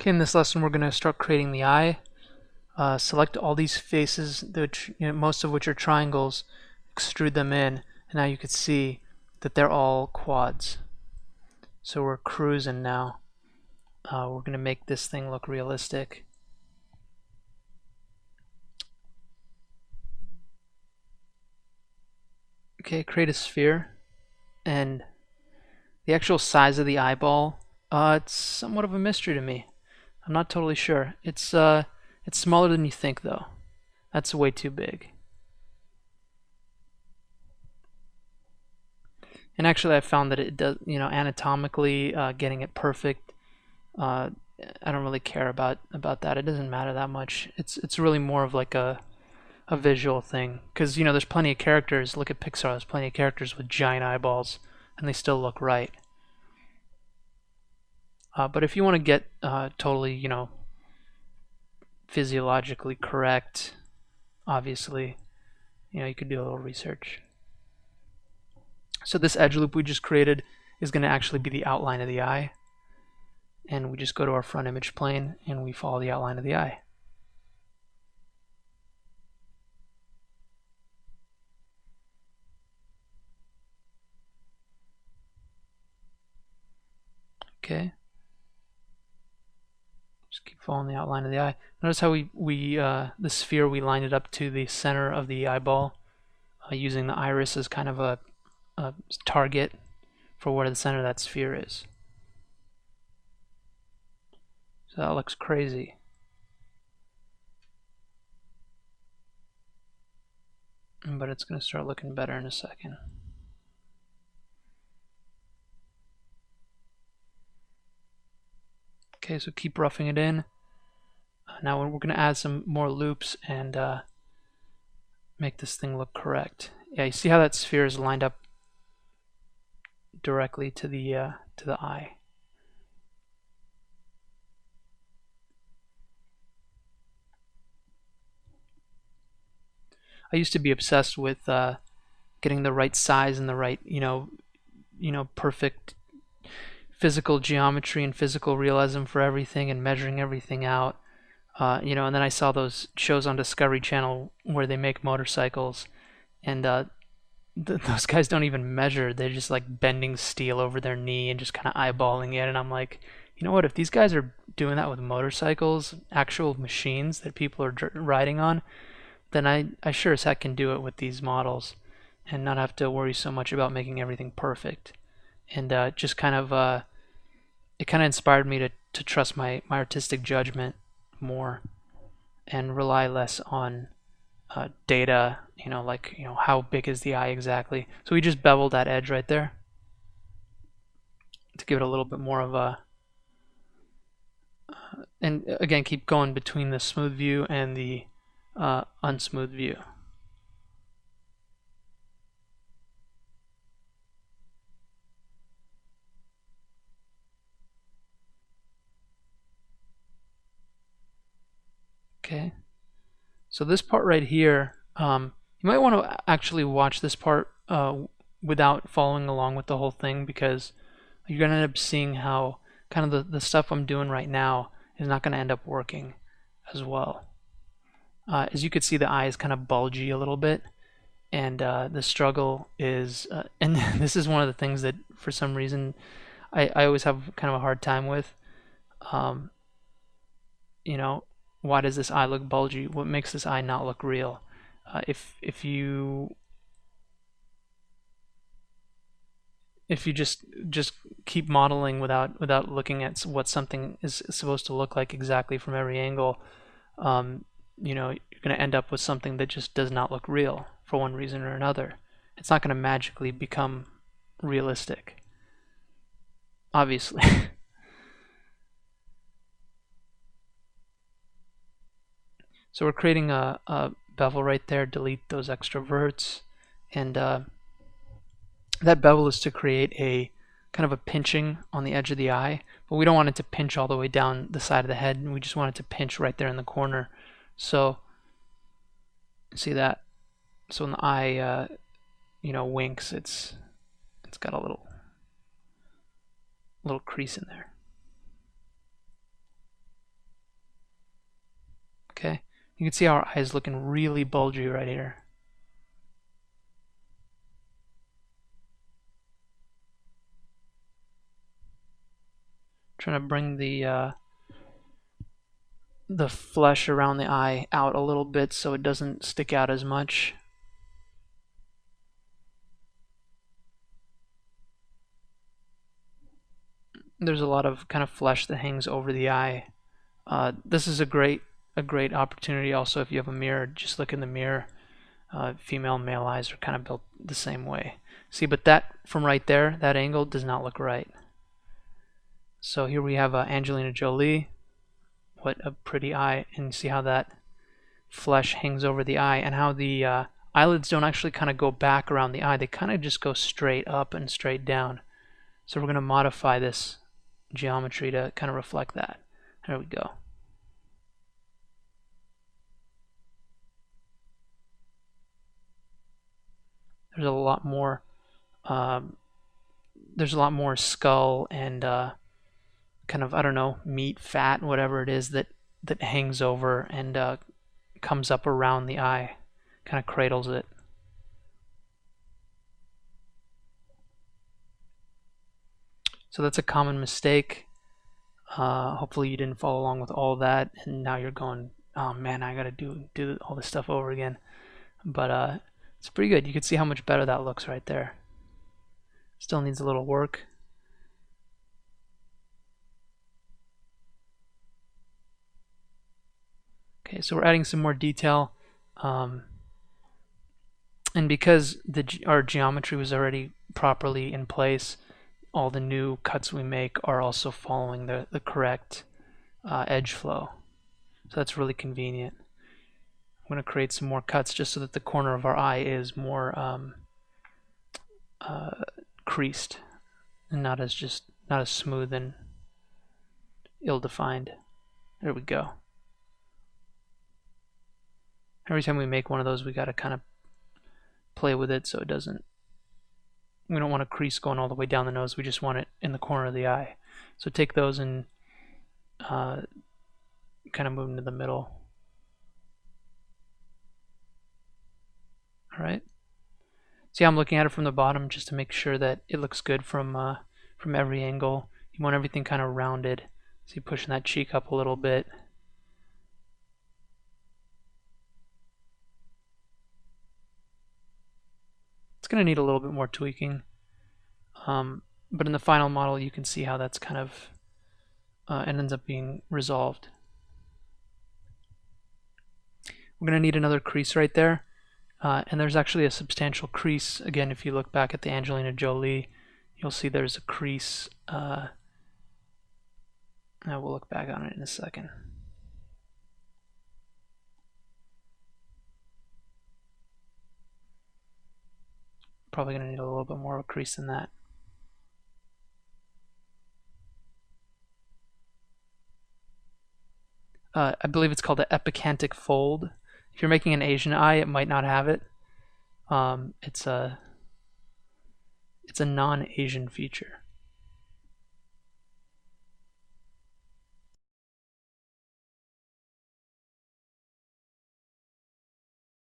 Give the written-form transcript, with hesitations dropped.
Okay, in this lesson we're going to start creating the eye. Select all these faces, which, most of which are triangles, extrude them in, and now you can see that they're all quads. So we're cruising now. We're going to make this thing look realistic. Okay, create a sphere, and the actual size of the eyeball, it's somewhat of a mystery to me. I'm not totally sure. It's smaller than you think, though. That's way too big. And actually, I found that it does, anatomically, getting it perfect. I don't really care about that. It doesn't matter that much. It's really more of like a visual thing, because there's plenty of characters. Look at Pixar. There's plenty of characters with giant eyeballs, and they still look right. But if you want to get totally, physiologically correct, obviously, you could do a little research. So this edge loop we just created is going to actually be the outline of the eye. And we just go to our front image plane and we follow the outline of the eye. Okay. Just keep following the outline of the eye. Notice how the sphere, we lined it up to the center of the eyeball, using the iris as kind of a target for where the center of that sphere is. So that looks crazy. But it's going to start looking better in a second. Okay, so keep roughing it in. Now we're going to add some more loops and make this thing look correct. Yeah, you see how that sphere is lined up directly to the eye. I used to be obsessed with getting the right size and the right, perfect physical geometry and physical realism for everything, and measuring everything out. And then I saw those shows on Discovery Channel where they make motorcycles, and those guys don't even measure. They're just like bending steel over their knee and just kind of eyeballing it. And I'm like, you know what? If these guys are doing that with motorcycles, actual machines that people are riding on, then I sure as heck can do it with these models and not have to worry so much about making everything perfect. And just kind of it kind of inspired me to trust my artistic judgment more and rely less on data, like how big is the eye exactly. So we just beveled that edge right there to give it a little bit more of a and again, keep going between the smooth view and the unsmooth view. Okay, so this part right here, you might want to actually watch this part without following along with the whole thing, because you're going to end up seeing how kind of the stuff I'm doing right now is not going to end up working as well. As you could see, the eye is kind of bulgy a little bit, and the struggle is, and this is one of the things that for some reason I always have kind of a hard time with. Um, why does this eye look bulgy? What makes this eye not look real? If you just keep modeling without looking at what something is supposed to look like exactly from every angle, you're going to end up with something that just does not look real for one reason or another. It's not going to magically become realistic, obviously. So we're creating a bevel right there. Delete those extra verts, and that bevel is to create a kind of a pinching on the edge of the eye, but we don't want it to pinch all the way down the side of the head, and we just want it to pinch right there in the corner. So see that? So when the eye winks, it's got a little crease in there. Okay, you can see our eye is looking really bulgy right here. Trying to bring the flesh around the eye out a little bit so it doesn't stick out as much. There's a lot of kind of flesh that hangs over the eye. This is a great opportunity also if you have a mirror. Just look in the mirror. Female and male eyes are kind of built the same way. See, but that from right there, that angle does not look right. So here we have Angelina Jolie. What a pretty eye, and see how that flesh hangs over the eye, and how the eyelids don't actually kind of go back around the eye. They kind of just go straight up and straight down. So we're going to modify this geometry to kind of reflect that. There we go. There's a lot more skull and kind of, I don't know, meat, fat, whatever it is that hangs over and comes up around the eye, kind of cradles it. So that's a common mistake. Hopefully you didn't follow along with all that and now you're going, oh man, I gotta do all this stuff over again. But it's pretty good. You can see how much better that looks right there. Still needs a little work. Okay, so we're adding some more detail. And because our geometry was already properly in place, all the new cuts we make are also following the correct edge flow. So that's really convenient. I'm going to create some more cuts just so that the corner of our eye is more creased and not as smooth and ill-defined. There we go. Every time we make one of those, we got to kind of play with it so it doesn't. We don't want a crease going all the way down the nose. We just want it in the corner of the eye. So take those and kind of move them to the middle. All right. See, I'm looking at it from the bottom just to make sure that it looks good from every angle. You want everything kind of rounded. See, pushing that cheek up a little bit. It's going to need a little bit more tweaking, but in the final model you can see how that's kind of it ends up being resolved. We're going to need another crease right there, and there's actually a substantial crease. Again, if you look back at the Angelina Jolie, you'll see there's a crease. I will look back on it in a second. Probably going to need a little bit more of a crease than that. I believe it's called the epicantic fold. If you're making an Asian eye, it might not have it. It's a non-Asian feature.